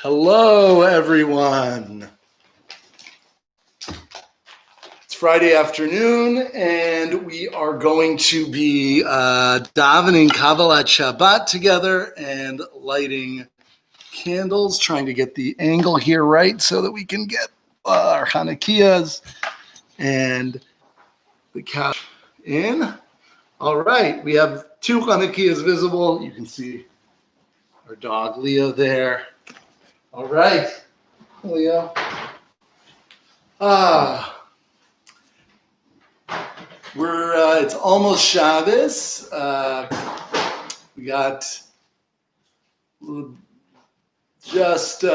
Hello, everyone. It's Friday afternoon, and we are going to be davening Kabbalat Shabbat together and lighting candles, trying to get the angle here right so that we can get our Chanukahs and the couch in. All right, we have two Chanukahs visible. You can see our dog Leo there. All right, Leo. It's almost Shabbos. We got just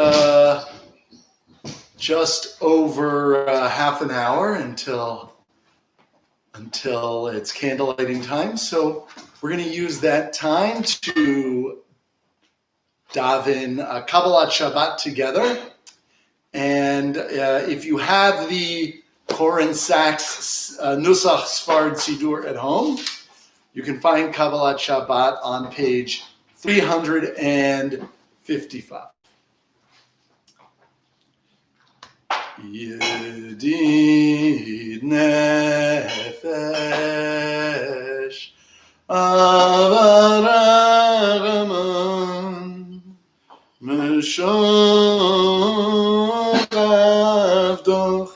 over half an hour until it's candlelighting time. So we're going to use that time to daven Kabbalat Shabbat together. And if you have the Koren Sachs Nusach Sfard Sidur at home, you can find Kabbalat Shabbat on page 355. Yedid nefesh avaragaman meshon avdoch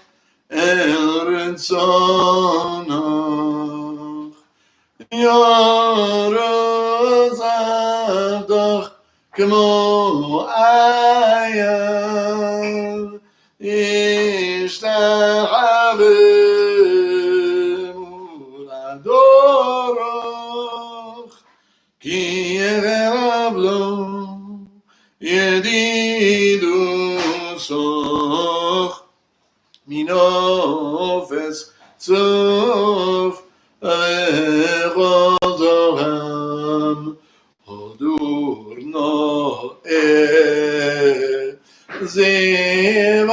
el ritzonach yoruz avdoch kemo ayah Ishtachabe muladoroch ki yeverav lo yedidu soch minofes sof alechodoram hodur no'eh Zivarolam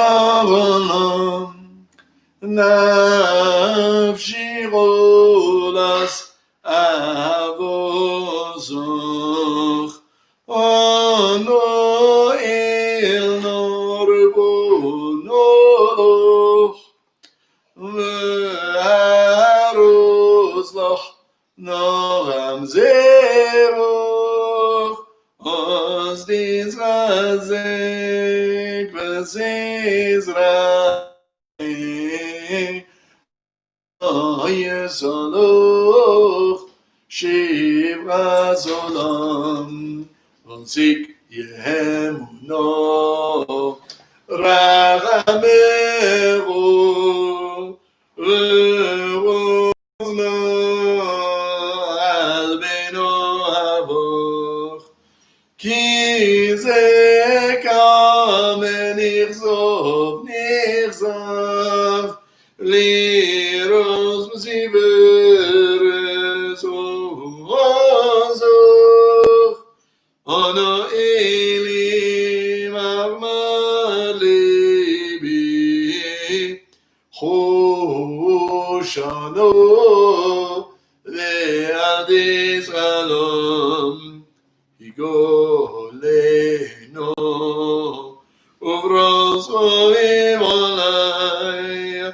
nafshi rolas avozoch ono il norbonoch ve'aroz loch noram zeroch oz dizrazek v'zizrazek Yesaloch Shivra Zolam Onzik Yehemuno Rachameru Revozno Albeno Havoch Ki Zekam Nirzov Liros Ziveres Ozoch Ono Elim Avmalibi Choshano Ve'adis Alom Higoleno Uvros Oim Olai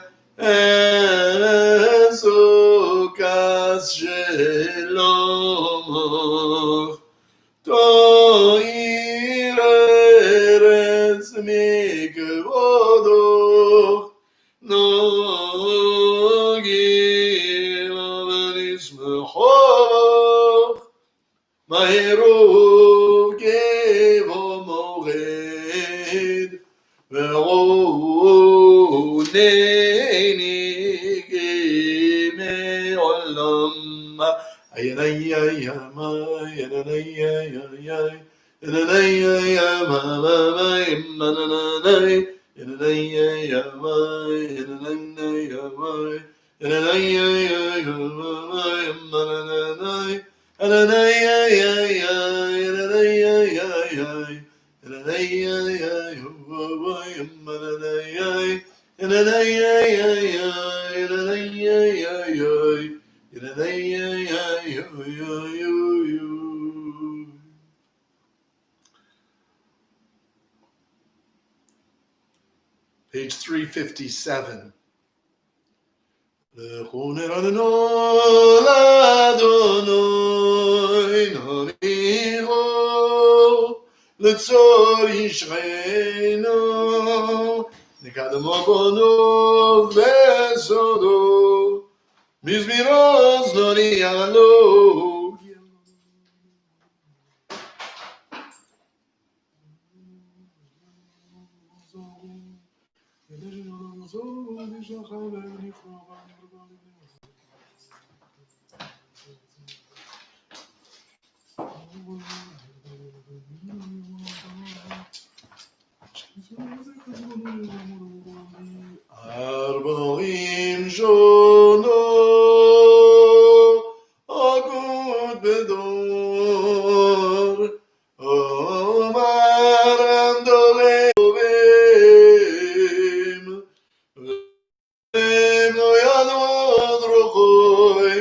Esukas Shelomach To'ir Eretz Mikvodoch Nogim Avanishmechoch Mahiru Kevo Mored Ve'roneni Keme Olam Ayanayayama Ayanayayayay Ayanayayama Mananay Ayanayayama Ayanayayama Ayanayayama Mananay Page 357. לצור ישכנו, נקדמו בנו וסודו, מזמירות לא נעלו. ארבעים שונו אגוד בדור אומר גדולי טובים והם לא ידעו עוד רוחוי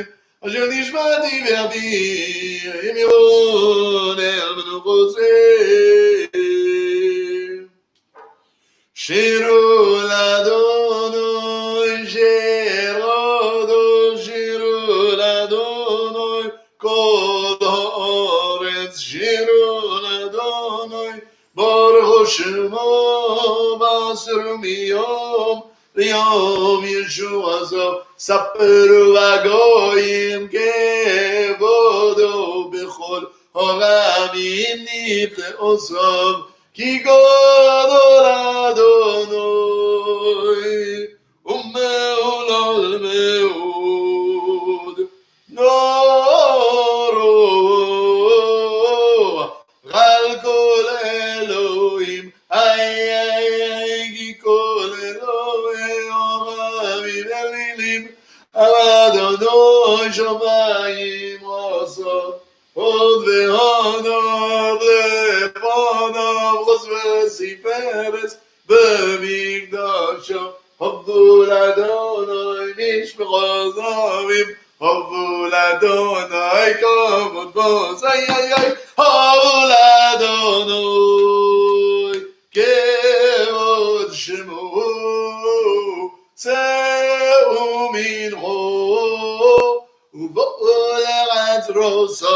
אשר נשבעתי באבי אם יבוא אל מנוחותיהם שירו לאדוני שירו לאדוני כל הארץ שירו לאדוני ברוך שמו בעשר מיום ליום ישועתו ספרו הגויים כבודו בכל העמים נפלאו סוף כי גדול אדוני ומהולל מאוד נורו על כל אלוהים כי כל אלוהים ערבים אלילים על אדוני שמיים עשה עוד והודות לפניו חוץ וסיפרס במקדשו עבדו לאדוני משפחות עמים עבדו לאדוני כבוד בוס עבדו לאדוני כבוד שמו צאו מנחו ובואו לארץ רוסו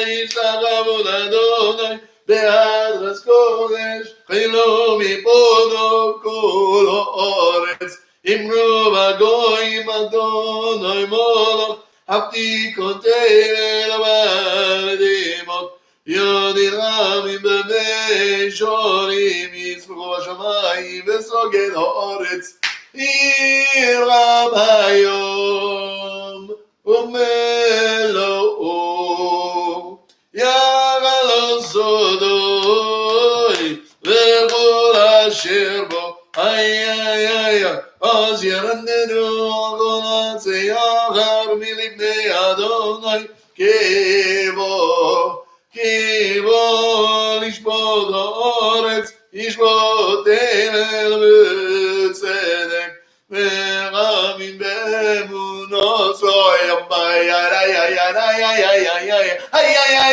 וישתחוו לאדוני בארץ קודש חילו מפונו כל הארץ אמרו בגויים אדוני מלך עתיקותינו ולבדמות יודעים רבים במישורים יצמחו בשמיים וסוגד הארץ ירם היום ומלואו יגלו סודוי וכל אשר בו אז ירננו כל עצי אחר מלפני אדוני כי בו לשפוט הארץ ישפוט אל בצדק ורבים באמונו סוים ביי איי איי איי איי איי איי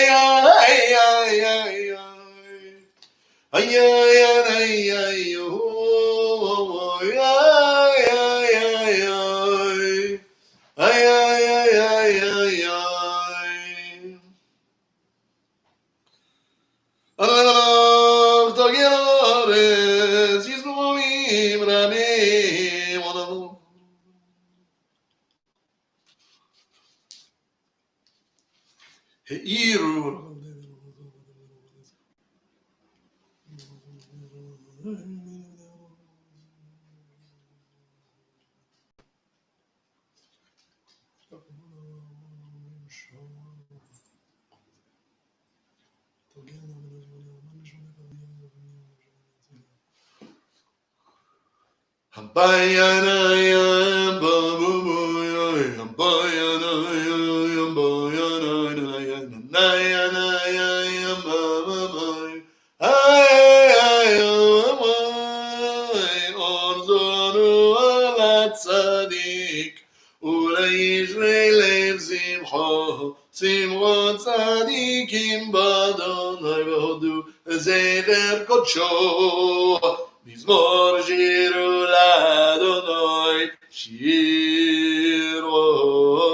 שמחות צדיקים באדוני והודו זכר קודשו מזמור שירו לאדוני, שיר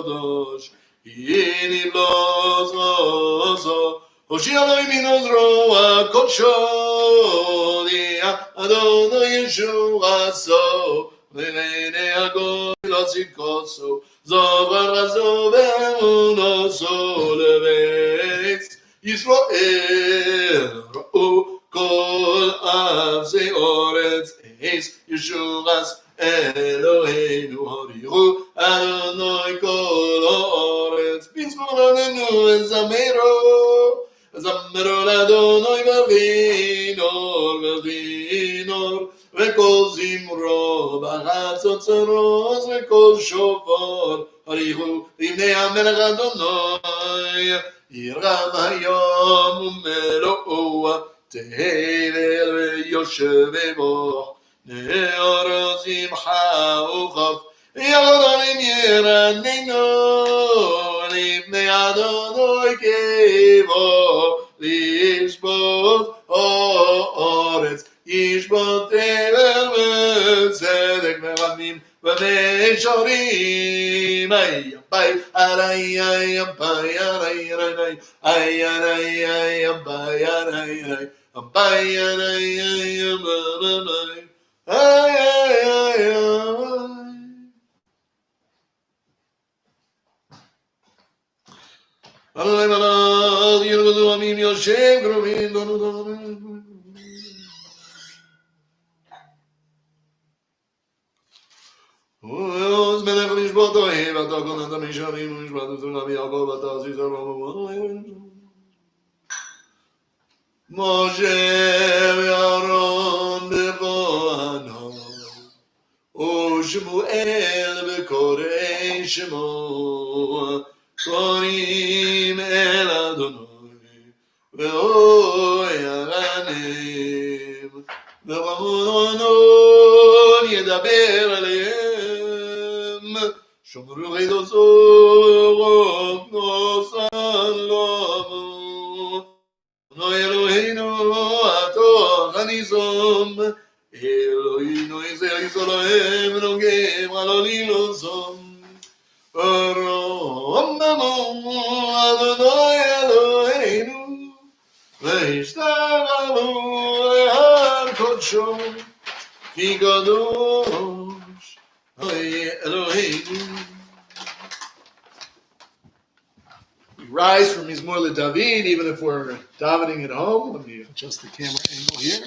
קדוש, הנה בלוז עוזו, הושיע לו ימין עוזרו הקודשו, אדוני ישועתו, ולעיני הגוי לא צדקו, זובר רזו ואמונתו לבית ישראל, ראו כל ארצי אורץ, עץ ישועת אלוהינו, הודיעו אדוני כל הארץ, בזמור עלינו וזמרו, זמרו לאדוני בכינור, בכינור, וכל זמרו בחצוצרות וכל שופר, הודיעו לפני המלך אדוני, ירם היום ומלואו, תהילל ויושב בו, נאור שמחה וכף, ירדנים ירננו, לפני אדוני כבו, לשפוט הארץ, ישפוט דבר וצדק ורמים ומישורים, ay ay ay ay ay ay עוז מלך לשפוט אוהב, אתה כהנת המישרים ומשפט וצורם יעקב, אתה עשית רבם משה ואהרון בכהנו, ושמואל בקוראי שמו, קוראים אל אדוני, ואוי הרנים, ורמון ידבר עליהם, שומרו עדותו, בנו סלומו, בנו אלוהינו, התוך הניזום, אלוהינו יזרעיס אלוהים, נוגם על עלינו זום, רוממו אדוני אלוהינו, והשתחוו להר קודשו, כי קדוש אלוהינו. We rise from Mizmor LeDavid, even if we're davening at home. Let me adjust the camera angle here.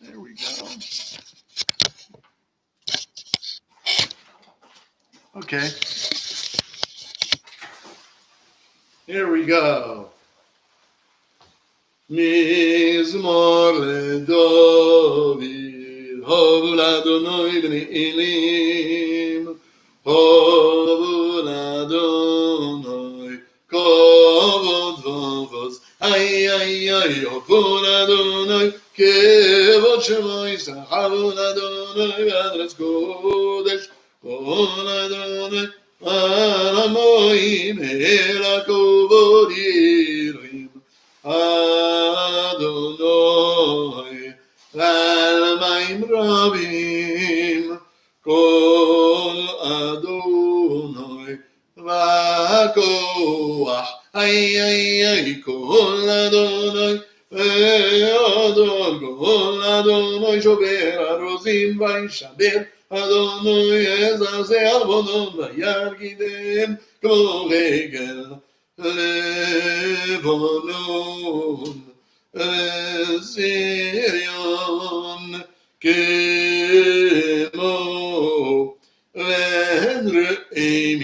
There we go. Okay. Here we go. Mizmor LeDavid, Hovu l'Adonai b'nei Elim, Hovu l'Adonai, kavod v'avos, ay ay ay, Hovu l'Adonai, kevod shemo yisrachavu l'Adonai, v'adras kodesh, kol Adonai, al hamoim, el hakavod yirim, Adonai, al mayim rabim, kol Adonai, v'akoach, ay ay ay, kol Adonai, ve'adon, kol Adonai, shober arozim v'yishaber, Adonai ezazeh albonon v'yargidem, kol regel לבנון וזריון כמו ונראים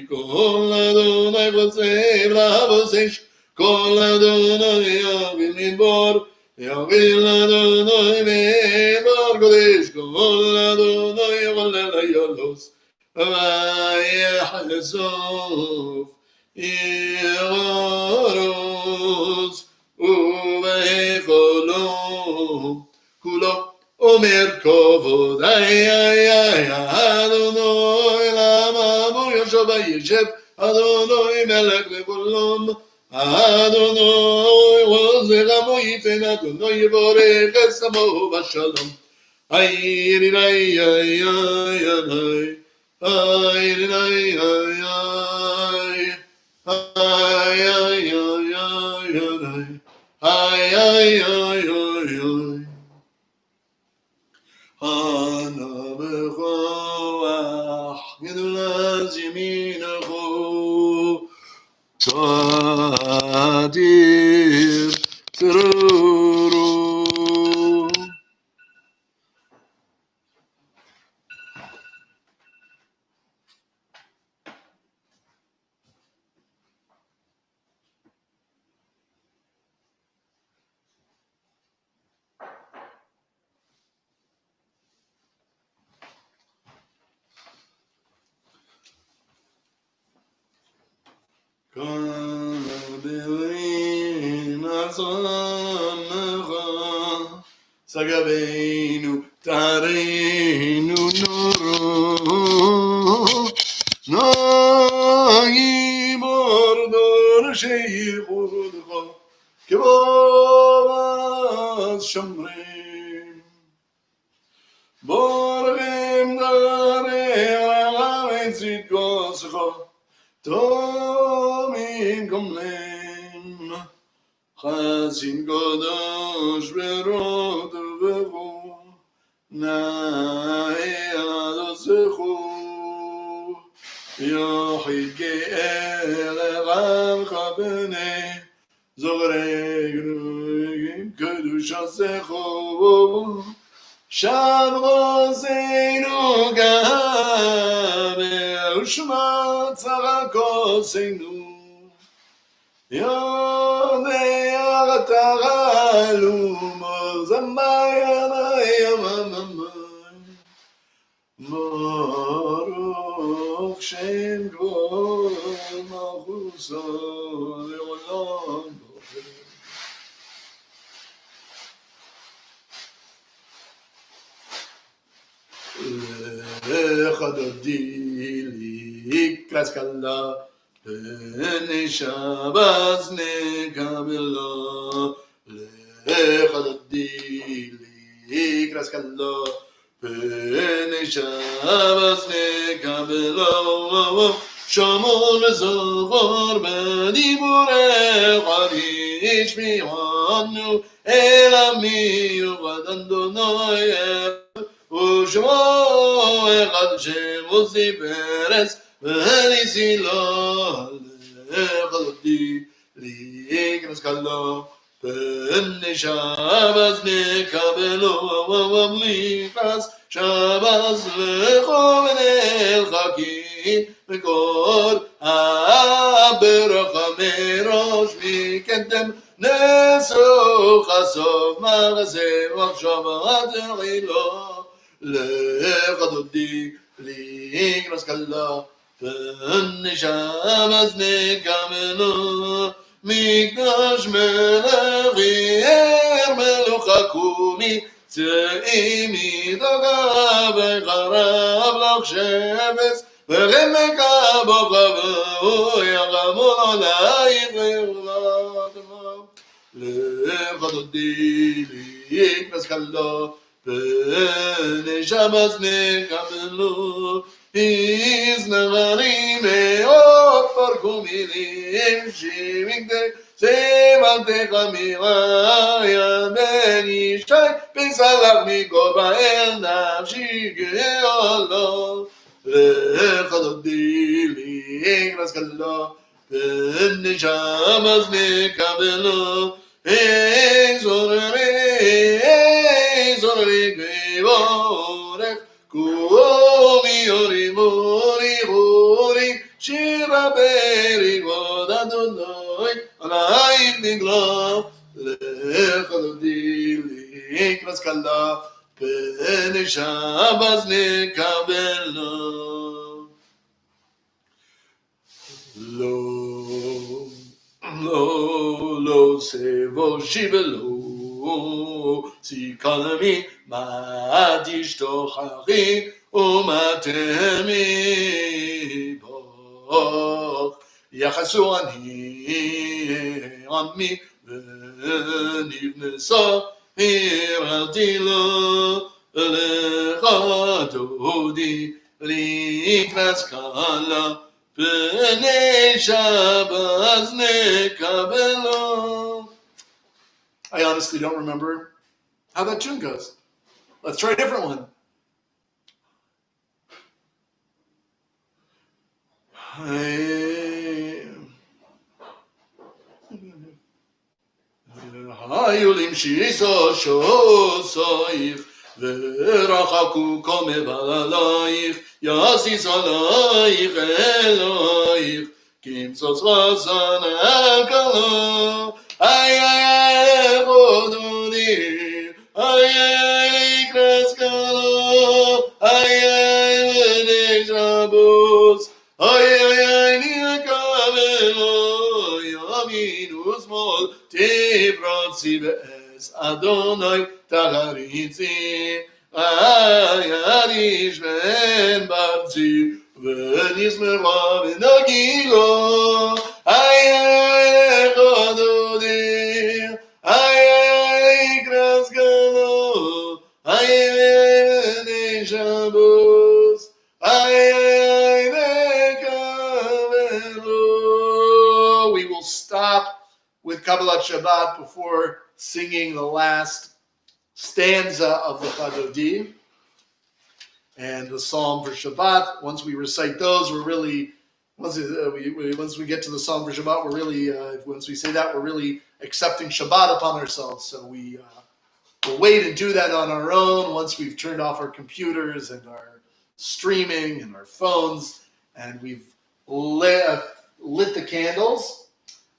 כל אדוני בצב לבוסש כל אדוני יוביל מדבור יוביל אדוני מדבר קודש כל אדוני יולל היולוס ויחשוף ירוס ובחולו כולו אומר כבוד איי איי איי אדוני למה בו יושב וישב אדוני מלך לכולם Adonai Ozecha Moiten Adonai Yivorech Esamo Bashalom. Ay, ay, ay, ay, ay. Ay, ay, ay, ay. Ay, ay, ay, ay, ay. Ay, ay, ay, ay, ay. Ana bechoach gedulas yeminecho Tadir Teruru. Kabbalat Azamcha Sagabeinu Tareinu Noro Nagi Bordor Sheikhudcha Kibas Shamrim Borgim Darem Ametzit Goscha Tomin Gomlem Chazin Godosh Berod Vevo Nael Zechu Yochid Ge'el Evan Chabene Zoreg Kedusha Zechu Shavroseinu Gabe Ushma Tzarakoseinu Yodei Ataralu Mozamayana Yamamamay Baruch Shem Kol Malchuso Leolam Echadodili Kraskala Bene Shabbos Nekabela Echadodili Kraskala Bene Shabbos Nekabela Shamol Zohar B'dibure Charish Miyanu Elami Vadandonoi ושמו אחד שמוציא פרס וניסי לו לחלוטי להיכנס כלו פני שבס נקבלו ומליכס שבס לכו ונלחקים וכל הברכה מראש מקדם נשוא חשוף מעשה מחשבת חילו לחדודי להיכנס כלה פני שבס נקבלו מקדש מלך יאר מלוכה קומי צאי מדוגה וחרב לך שבס ורמק בו קבו ירמו עלייך לעולתו לחדודי להיכנס כלה פני שבס נקבלו הזנרים מאוד פרקו מילים שמקדי סימנתך מרעיה בן ישי פסלח מגובה אל נפשי גאולו לחדודי להיכנס כלה פני שבס נקבלו זוררי גבורך קומי אורי מורי הורי שירה ברי כבוד אדוני עלייך נגלה לחדודי להיכנס כלה פני שבס נקבלו לא סבו שיבלו סיכלמי מה תשתוכחי ומה תמי בך יחסו אני עמי ונבנסה הרהרתי לו לך דודי לקראת קלה פני שבת נקבלו. I honestly don't remember how that tune goes. Let's try a different one. היולים שיסו שוסייך ורחקו כה מבללייך יסיס עלייך אלוהיך כמצוץ רזן הקלה איי איי חודוני איי איי לקראת קלה איי איי ונשבוס איי איי נקבלו ימין ושמאל תפרצי באס אדוני תחריצי איי אדיש בן ברצי ונשמרה ונגילו איי איי חודודי איי איי לקראת קלה איי איי ונשבוס איי איי נקבלו. We will stop with Kabbalat Shabbat before singing the last stanza of the Chadodim and the Psalm for Shabbat. Once we recite those, we're really, once we get to the Psalm for Shabbat, we're really, once we say that, we're really accepting Shabbat upon ourselves. So we'll wait and do that on our own once we've turned off our computers and our streaming and our phones, and we've lit the candles.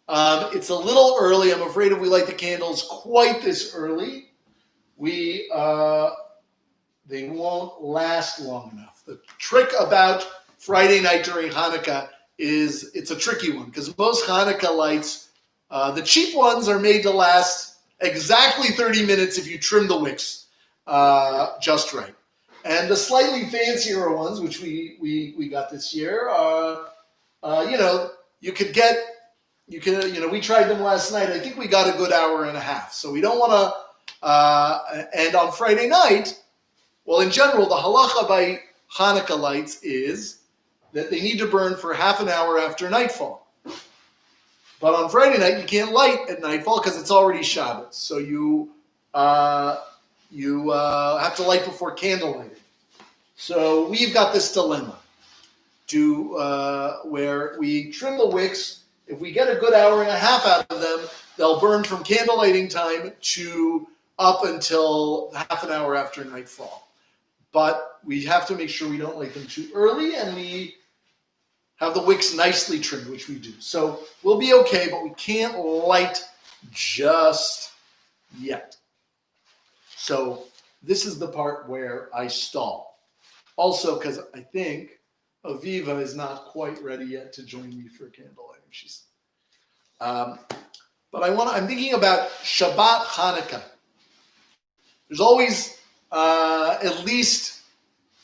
It's a little early. I'm afraid if we light the candles quite this early, they won't last long enough. The trick about Friday night during Hanukkah is it's a tricky one because most Hanukkah lights, the cheap ones are made to last exactly 30 minutes if you trim the wicks just right. And the slightly fancier ones, which we got this year, we tried them last night. I think we got a good hour and a half. So we don't want to, and on Friday night, well, in general, the halacha by Hanukkah lights is that they need to burn for half an hour after nightfall. But on Friday night, you can't light at nightfall because it's already Shabbat. So you have to light before candle lighting. So we've got this dilemma where we trim the wicks. If we get a good hour and a half out of them, they'll burn from candle lighting time to up until half an hour after nightfall. But we have to make sure we don't light them too early and we have the wicks nicely trimmed, which we do. So we'll be okay, but we can't light just yet. So this is the part where I stall. Also, because I think Aviva is not quite ready yet to join me for candle lighting. But I'm thinking about Shabbat Hanukkah. There's always at least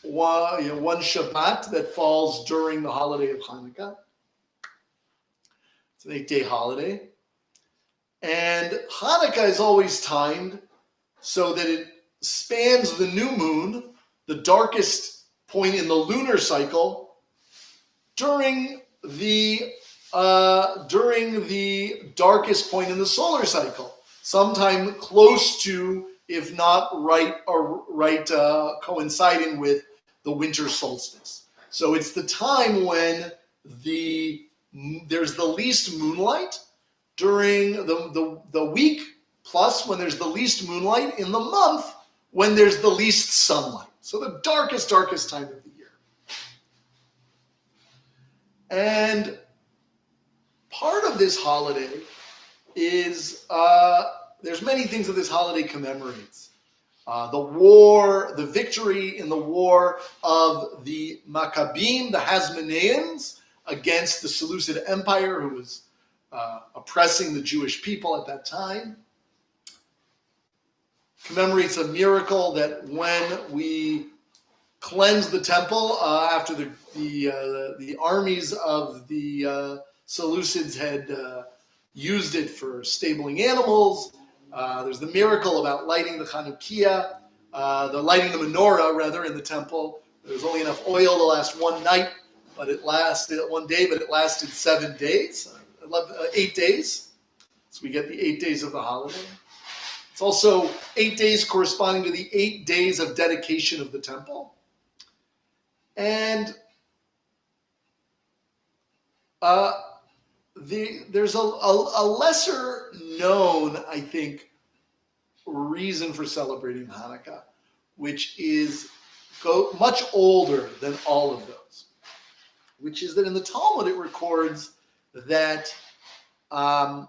one Shabbat that falls during the holiday of Hanukkah. It's an 8-day holiday. And Hanukkah is always timed so that it spans the new moon, the darkest point in the lunar cycle, during the darkest point in the solar cycle, sometime close to, if not right coinciding with the winter solstice. So it's the time when there's the least moonlight during the week, plus when there's the least moonlight in the month when there's the least sunlight. So the darkest time of the year. And part of this holiday is, there's many things that this holiday commemorates. The victory in the war of the Maccabim, the Hasmoneans, against the Seleucid Empire, who was oppressing the Jewish people at that time. Commemorates a miracle that when we cleanse the temple after the armies of the Seleucids had used it for stabling animals. There's the miracle about lighting the Chanukah, lighting the menorah, rather, in the temple. There was only enough oil to last one night, but it lasted 1 day, but it lasted 7 days, 8 days. So we get the 8 days of the holiday. It's also 8 days corresponding to the 8 days of dedication of the temple. And there's a lesser known, I think, reason for celebrating Hanukkah, which is much older than all of those, which is that in the Talmud it records that Adam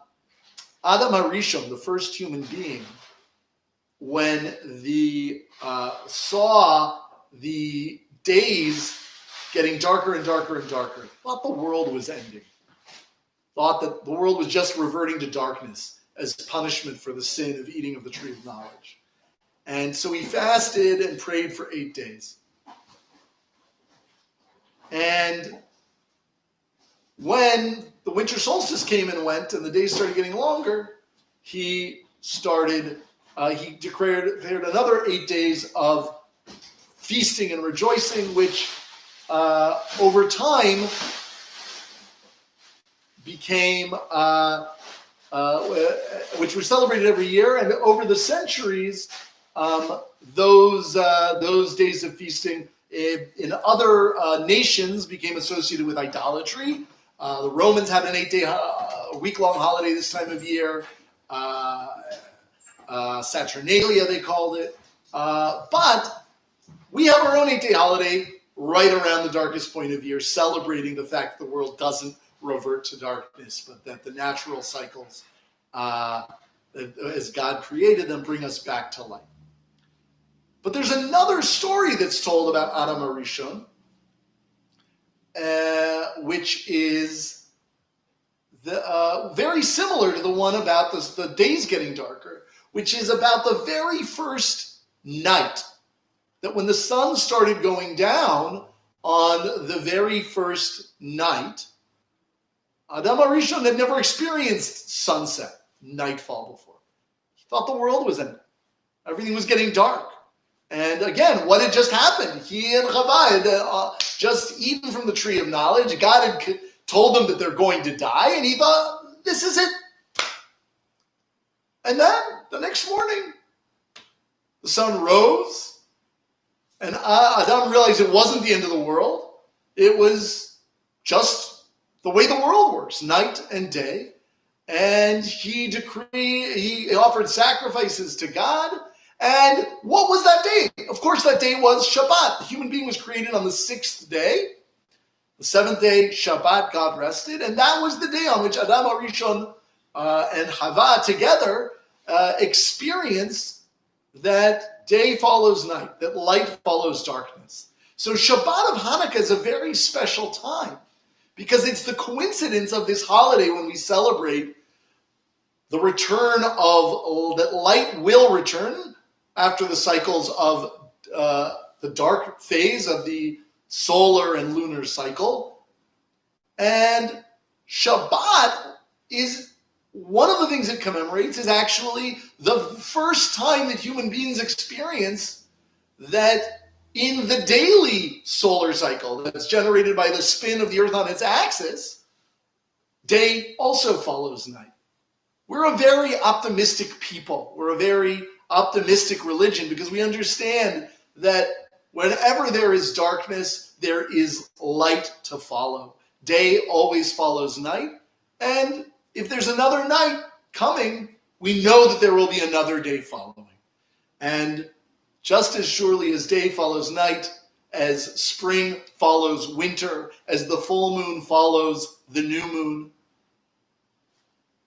HaRishon, the first human being, when saw the days getting darker and darker and darker, thought the world was ending, thought that the world was just reverting to darkness as punishment for the sin of eating of the tree of knowledge. And so he fasted and prayed for 8 days. And when the winter solstice came and went and the days started getting longer, he declared another 8 days of feasting and rejoicing, which over time became, which were celebrated every year, and over the centuries, those days of feasting in other nations became associated with idolatry. The Romans had an 8-day, week-long holiday this time of year. Saturnalia, they called it. But we have our own 8-day holiday right around the darkest point of year, celebrating the fact that the world doesn't revert to darkness, but that the natural cycles, as God created them, bring us back to light. But there's another story that's told about Adam HaRishon, which is very similar to the one about the days getting darker, which is about the very first night, that when the sun started going down on the very first night, Adam HaRishon had never experienced sunset, nightfall before. He thought the world was ending. Everything was getting dark. And again, what had just happened? He and Chava had just eaten from the tree of knowledge. God had told them that they're going to die, and he thought, this is it. And then, the next morning, the sun rose, and Adam realized it wasn't the end of the world. It was just the way the world works, night and day. And he offered sacrifices to God. And what was that day? Of course, that day was Shabbat. The human being was created on the 6th day. The 7th day, Shabbat, God rested. And that was the day on which Adam HaRishon and Chava together experienced that day follows night, that light follows darkness. So Shabbat of Hanukkah is a very special time because it's the coincidence of this holiday when we celebrate the return of, that light will return after the cycles of the dark phase of the solar and lunar cycle. And Shabbat is one of the things it commemorates is actually the first time that human beings experience that in the daily solar cycle that's generated by the spin of the earth on its axis, day also follows night. We're a very optimistic people. We're a very optimistic religion because we understand that whenever there is darkness, there is light to follow. Day always follows night. And if there's another night coming, we know that there will be another day following. And just as surely as day follows night, as spring follows winter, as the full moon follows the new moon,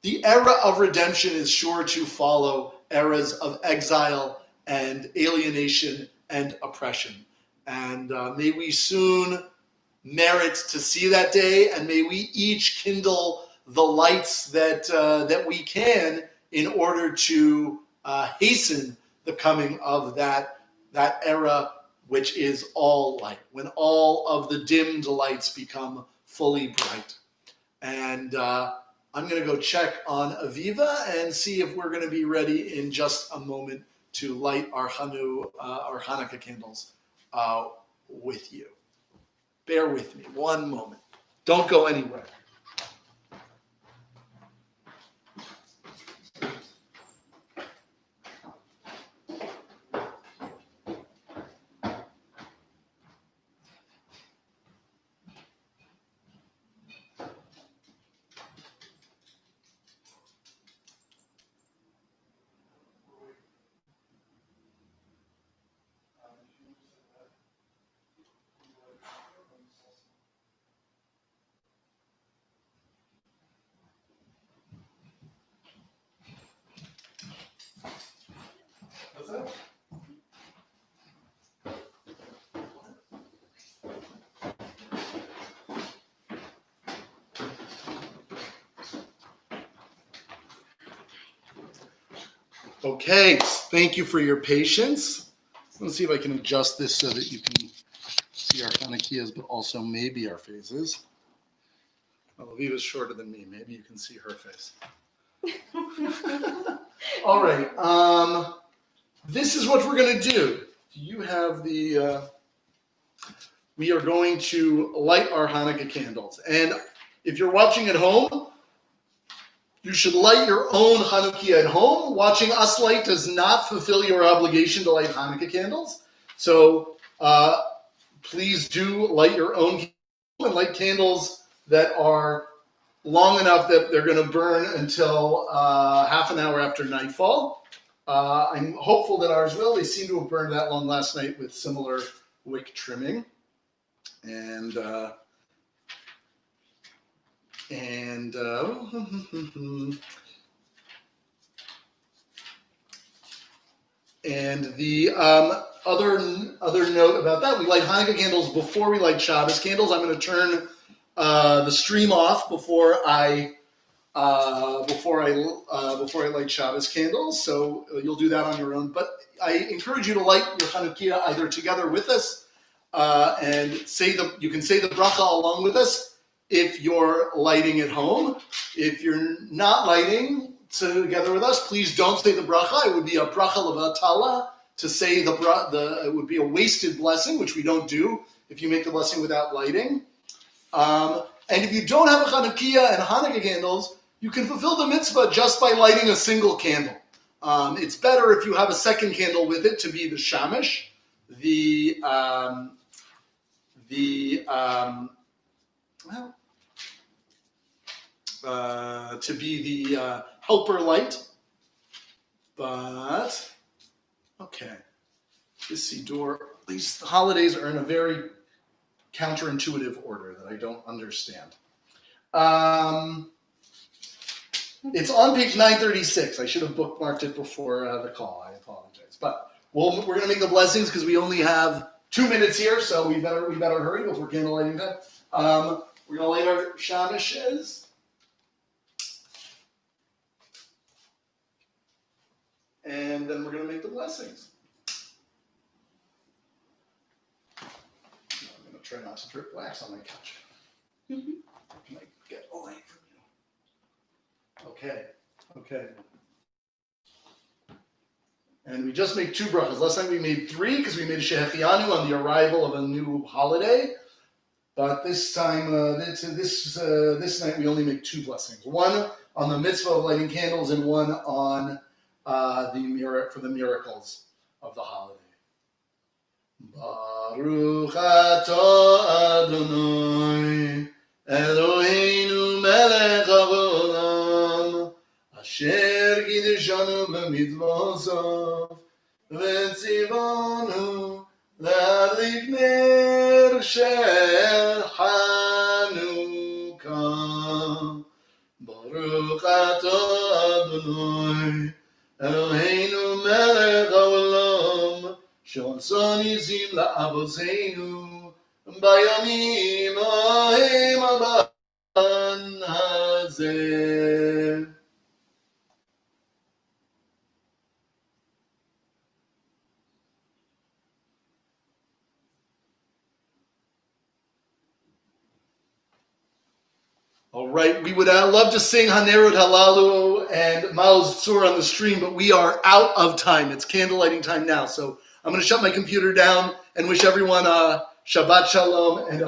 the era of redemption is sure to follow eras of exile and alienation and oppression. And may we soon merit to see that day, and may we each kindle the lights that we can in order to hasten the coming of that era which is all light, when all of the dimmed lights become fully bright. And I'm going to go check on Aviva and see if we're going to be ready in just a moment to light our Hanukkah candles with you. Bear with me one moment. Don't go anywhere. What's that? Okay, thank you for your patience. Let's see if I can adjust this so that you can see our Chanukias, but also maybe our faces. Well, Aviva's shorter than me. Maybe you can see her face. All right. This is what we're going to do. You have the... we are going to light our Hanukkah candles. And if you're watching at home, you should light your own Hanukkah at home. Watching us light does not fulfill your obligation to light Hanukkah candles. So please do light your own candles and light candles that are long enough that they're going to burn until half an hour after nightfall. I'm hopeful that ours will. They seem to have burned that long last night with similar wick trimming. And the other note about that, we light Hanukkah candles before we light Shabbos candles. I'm going to turn the stream off before I light Shabbos candles. So you'll do that on your own. But I encourage you to light your Chanukiah either together with us and you can say the bracha along with us if you're lighting at home. If you're not lighting together with us, please don't say the bracha. It would be a bracha levatala to say it would be a wasted blessing, which we don't do if you make the blessing without lighting. And if you don't have a Chanukiah and Hanukkah candles, you can fulfill the mitzvah just by lighting a single candle. It's better if you have a second candle with it to be the shamish, to be the helper light. But okay, this Siddur, these holidays are in a very counterintuitive order that I don't understand. It's on page 936. I should have bookmarked it before the call. I apologize. But we're going to make the blessings because we only have 2 minutes here, so we better hurry before candle lighting time. We're going to light our shamishes. And then we're going to make the blessings. I'm going to try not to drip wax on my couch. Mm-hmm. I might get away from you. Okay. And we just made 2 brachas. Last time we made 3 because we made a shehechianu on the arrival of a new holiday. But this time, this night, we only make 2 blessings. One on the mitzvah of lighting candles, and one on for the miracles of the holiday. Baruch atah Adonai Eloheinu melech haolam asher kiddushanu b'mitzvosav v'tzivanu להדליק נר של חנוכה. ברוך אתה אדוני אלוהינו מלך העולם שעושה ניסים לאבותינו בימים ההם הבא הזה. All right, we would love to sing Hanerot Halalu and Maoz Tzur on the stream, but we are out of time. It's candlelighting time now, so I'm going to shut my computer down and wish everyone a Shabbat Shalom and a